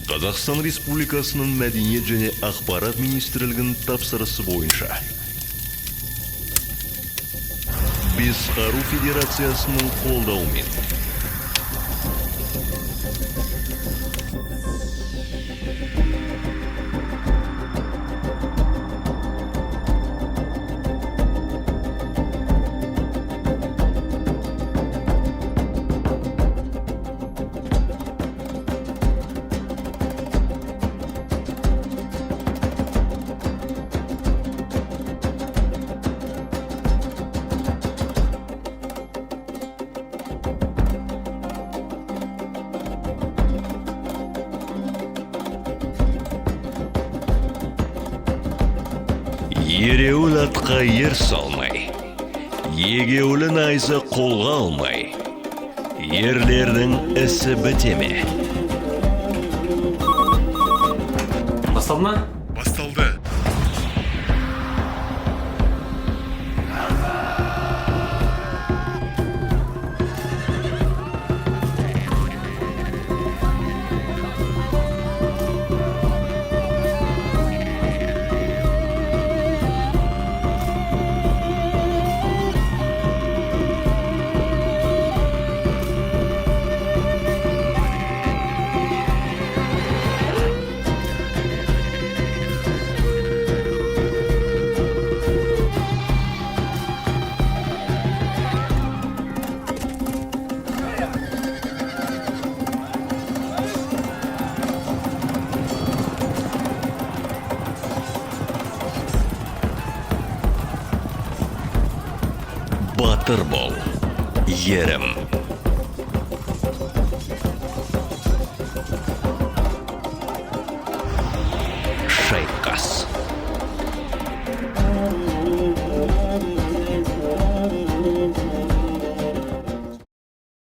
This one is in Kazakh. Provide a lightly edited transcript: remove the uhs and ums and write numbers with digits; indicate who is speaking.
Speaker 1: Қазақстан Республикасының Мәдениет және Ақпарат министрлігінің тапсырысы бойынша Бесқару Федерациясының қолдауымен Ереуіл атқа ер салмай, егеулі найза қолға алмай, ерлердің ісі бітеме.
Speaker 2: Басталды ма?
Speaker 3: Басталды.
Speaker 1: Батыр бол, ерім. Шайқас.